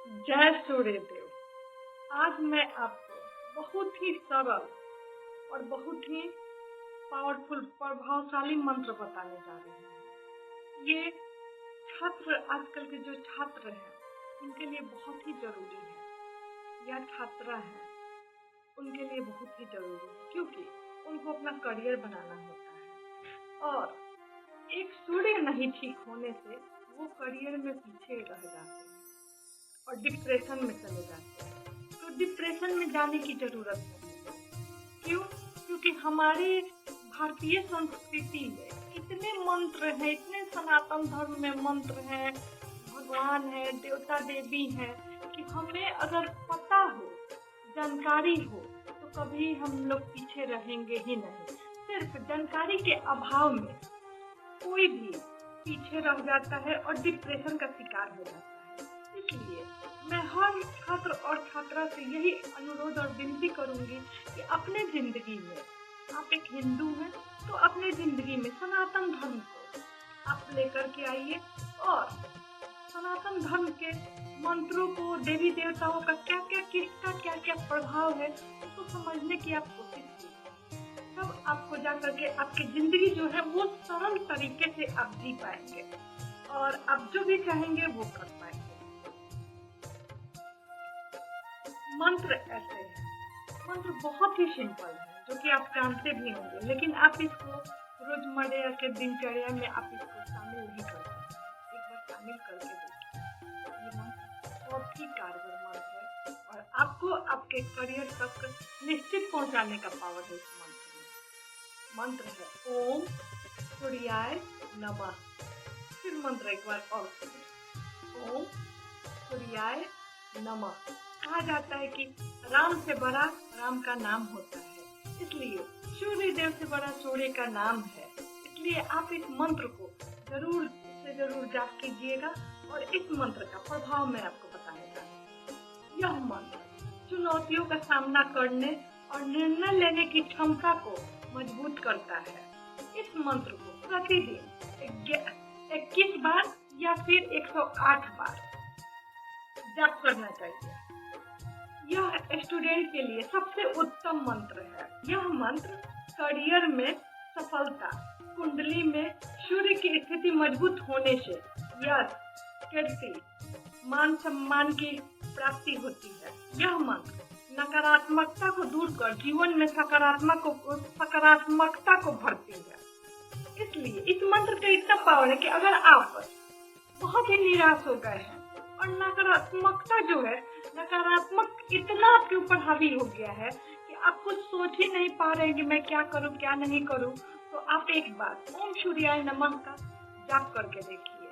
जय सूर्यदेव। आज मैं आपको बहुत ही सरल और बहुत ही पावरफुल प्रभावशाली मंत्र बताने जा रही हूँ। ये छात्र आजकल के जो छात्र हैं उनके लिए बहुत ही जरूरी है, या छात्रा है उनके लिए बहुत ही जरूरी है, क्योंकि उनको अपना करियर बनाना होता है और एक सूर्य नहीं ठीक होने से वो करियर में पीछे रह जाते हैं और डिप्रेशन में चले जाते हैं। तो डिप्रेशन में जाने की जरूरत नहीं है। क्यों? क्योंकि हमारे भारतीय संस्कृति में इतने मंत्र हैं, इतने सनातन धर्म में मंत्र हैं, भगवान है, देवता देवी हैं कि हमें अगर पता हो, जानकारी हो तो कभी हम लोग पीछे रहेंगे ही नहीं। सिर्फ जानकारी के अभाव में कोई भी पीछे रह जाता है और डिप्रेशन का शिकार हो जाता है। इसलिए मैं हर छात्र और छात्रा से यही अनुरोध और विनती करूंगी कि अपने जिंदगी में, आप एक हिंदू हैं तो अपने जिंदगी में सनातन धर्म को आप लेकर के आइए और सनातन धर्म के मंत्रों को, देवी देवताओं का किसका क्या प्रभाव है उसको समझने की आप कोशिश कीजिए। तब आपको जाकर के आपकी जिंदगी जो है वो सरल तरीके से आप जी पाएंगे और आप जो भी चाहेंगे वो कर पाएंगे। मंत्र ऐसे है, मंत्र बहुत ही सिंपल है जो कि आप जानते भी होंगे, लेकिन आप इसको रोजमर्रा के दिनचर्या में आप इसको शामिल नहीं करते। एक बार शामिल करके देखिए, ये मंत्र बहुत ही कारगर मंत्र है और आपको आपके करियर तक निश्चित पहुंचाने का पावर है इस मंत्र में। मंत्र है ओम सूर्याय नमः। फिर मंत्र एक बार और सुनिए, ओम सूर्याय नमः। कहा जाता है कि राम से बड़ा राम का नाम होता है, इसलिए सूर्य देव से बड़ा सूर्य का नाम है। इसलिए आप इस मंत्र को जरूर से जरूर जाप कीजिएगा और इस मंत्र का प्रभाव मैं आपको बताऊंगा। यह मंत्र चुनौतियों का सामना करने और निर्णय लेने की क्षमता को मजबूत करता है। इस मंत्र को प्रतिदिन 21 बार या फिर 108 बार जाप करना चाहिए। यह स्टूडेंट के लिए सबसे उत्तम मंत्र है। यह मंत्र करियर में सफलता, कुंडली में सूर्य की स्थिति मजबूत होने से यश, कीर्ति, मान सम्मान की प्राप्ति होती है। यह मंत्र नकारात्मकता को दूर कर जीवन में सकारात्मकता को भरती है। इसलिए इस मंत्र का इतना पावर है कि अगर आप बहुत ही निराश हो गए हैं और नकारात्मकता जो है, नकारात्मक इतना आपके ऊपर हावी हो गया है कि आप कुछ सोच ही नहीं पा रहे हैं कि मैं क्या करूं क्या नहीं करूं, तो आप एक बार ओम सूर्याय नमः का जाप करके देखिए।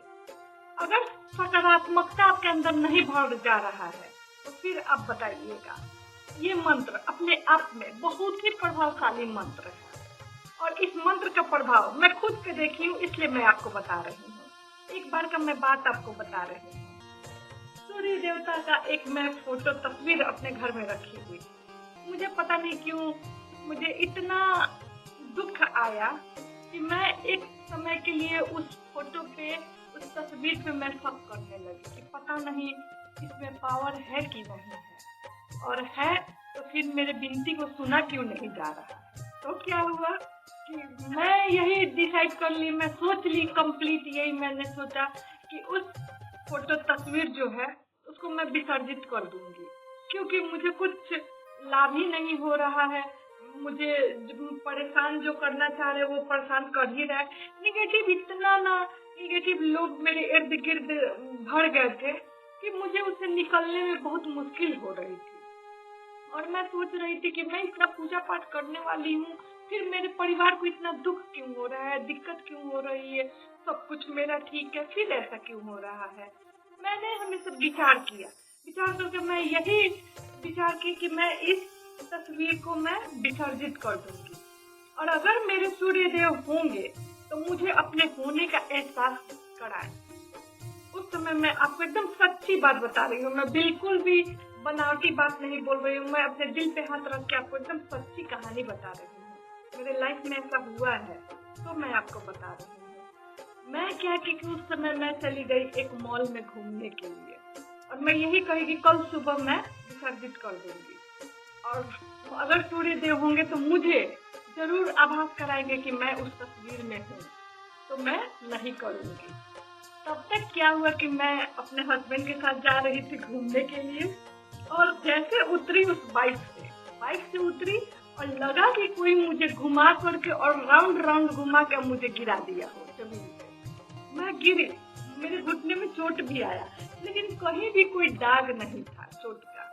अगर सकारात्मकता आपके अंदर नहीं भर जा रहा है तो फिर आप बताइएगा। ये मंत्र अपने आप में बहुत ही प्रभावशाली मंत्र है और इस मंत्र का प्रभाव मैं खुद पे देखी हूँ, इसलिए मैं आपको बता रही हूँ। एक बार का मैं बात आपको बता रही हूँ। सूर्य देवता का एक मैं फोटो तस्वीर अपने घर में रखी हुई। मुझे पता नहीं क्यों मुझे इतना दुख आया कि मैं एक समय के लिए उस फोटो पे, उस तस्वीर पे मैं शक करने लगी कि पता नहीं इसमें पावर है कि नहीं है, और है तो फिर मेरे विनती को सुना क्यों नहीं जा रहा। तो क्या हुआ कि मैं यही डिसाइड कर ली, मैं सोच ली कंप्लीट, यही मैंने सोचा कि उस फोटो तस्वीर जो है उसको मैं विसर्जित कर दूंगी, क्योंकि मुझे कुछ लाभ ही नहीं हो रहा है। मुझे परेशान जो करना चाह रहे वो परेशान कर ही रहा है। निगेटिव लोग मेरे इर्द गिर्द भर गए थे कि मुझे उससे निकलने में बहुत मुश्किल हो रही थी और मैं सोच रही थी कि मैं इतना पूजा पाठ करने वाली हूँ, फिर मेरे परिवार को इतना दुख क्यों हो रहा है, दिक्कत क्यों हो रही है, सब कुछ मेरा ठीक है, फिर ऐसा क्यों हो रहा है। मैंने हमेशा विचार करके मैं यही विचार की कि मैं इस तस्वीर को मैं विसर्जित कर दूंगी और अगर मेरे सूर्य देव होंगे तो मुझे अपने होने का एहसास कराए। उस समय मैं आपको एकदम सच्ची बात बता रही हूँ, मैं बिल्कुल भी बनावटी बात नहीं बोल रही हूँ, मैं अपने दिल पे हाथ रख के आपको एकदम सच्ची कहानी बता रही हूँ। मेरे लाइफ में ऐसा हुआ है तो मैं आपको बता रही हूँ। मैं क्या कि उस समय मैं चली गई एक मॉल में घूमने के लिए और और मैं यही कहूँगी कल सुबह मैं विसर्जित कर दूंगी। और अगर सूर्य देव होंगे तो मुझे जरूर आभास कराएंगे कि मैं उस तस्वीर में हूँ, तो मैं नहीं करूँगी। तब तक क्या हुआ कि मैं अपने हस्बैंड के साथ जा रही थी घूमने के लिए, और जैसे उतरी उस बाइक से उतरी और लगा कि कोई मुझे घुमा करके और राउंड राउंड घुमा के मुझे गिरा दिया हो जमीन पे। मैं गिरी, मेरे घुटने में चोट भी आया, लेकिन कहीं भी कोई दाग नहीं था चोट का,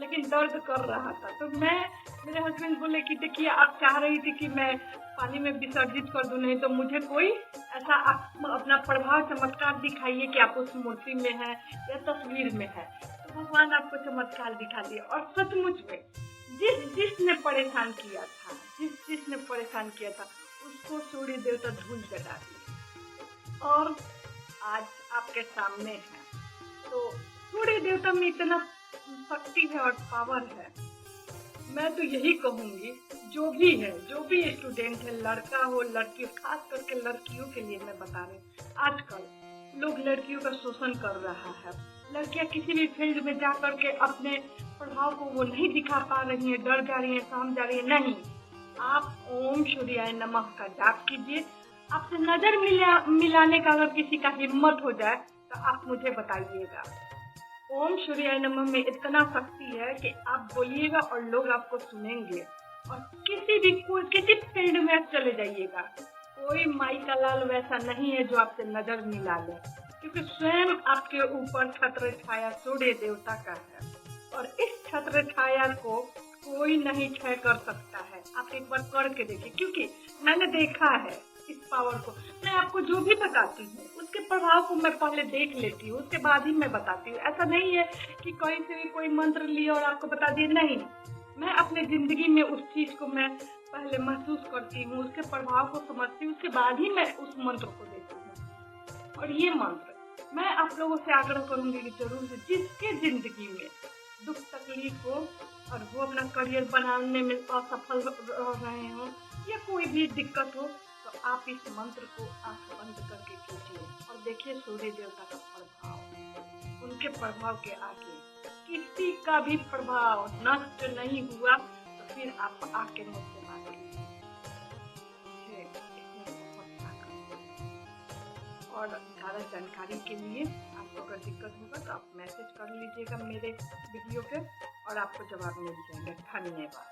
लेकिन दर्द कर रहा था। तो मेरे हस्बैंड बोले कि देखिए आप चाह रही थी कि मैं पानी में विसर्जित कर दूं, नहीं तो मुझे कोई ऐसा अपना प्रभाव चमत्कार दिखाइए कि आप उस मूर्ति में है या तस्वीर में है। तो भगवान आपको चमत्कार दिखा दिया। और सचमुच में जिसने परेशान किया था उसको सूर्य देवता धूल चटा दिए और आज आपके सामने है। तो सूर्य देवता में इतना शक्ति है और पावर है। मैं तो यही कहूंगी, जो भी स्टूडेंट है, लड़का हो लड़की हो, खास करके लड़कियों के लिए मैं बता रही हूँ, आजकल लोग लड़कियों का शोषण कर रहा है। लड़कियां किसी भी फील्ड में जा करके अपने प्रभाव को वो नहीं दिखा पा रही है, डर जा रही है, सहम जा रही है। नहीं, आप ओम सूर्याय नमः का जाप कीजिए। आपसे नजर मिलाने का अगर किसी का हिम्मत हो जाए तो आप मुझे बताइएगा। ओम सूर्याय नमः में इतना शक्ति है कि आप बोलिएगा और लोग आपको सुनेंगे। और किसी फील्ड में आप चले जाइएगा, कोई माई का लाल वैसा नहीं है जो आपसे नजर मिला ले, क्योंकि स्वयं आपके ऊपर छत्र छाया सूर्य देवता का है और इस छत्र छाया को कोई नहीं क्षय कर सकता है। आप एक बार करके देखिए, क्योंकि मैंने देखा है इस पावर को। मैं आपको जो भी बताती हूँ उसके प्रभाव को मैं पहले देख लेती हूँ, उसके बाद ही मैं बताती हूँ। ऐसा नहीं है कि कहीं से भी कोई मंत्र लिया और आपको बता दिए, नहीं। मैं अपने जिंदगी में उस चीज को मैं पहले महसूस करती हूँ, उसके प्रभाव को समझती हूँ, उसके बाद ही मैं उस मंत्र को देती हूँ। और ये मंत्र मैं आप लोगों से आग्रह करूंगी कि जरूर से जिसके जिंदगी में दुख तकलीफ हो और वो अपना करियर बनाने में असफल रह रहे हो या कोई भी दिक्कत हो, तो आप इस मंत्र को आंख बंद करके कीजिए और देखिए सूर्य देवता का प्रभाव। उनके प्रभाव के आगे किसी का भी प्रभाव नष्ट नहीं हुआ, तो फिर आप आके मुझसे बात कीजिए। और ज़्यादा जानकारी के लिए आपको अगर दिक्कत होगा तो आप मैसेज कर लीजिएगा मेरे वीडियो पे और आपको जवाब मिल जाएगा। धन्यवाद।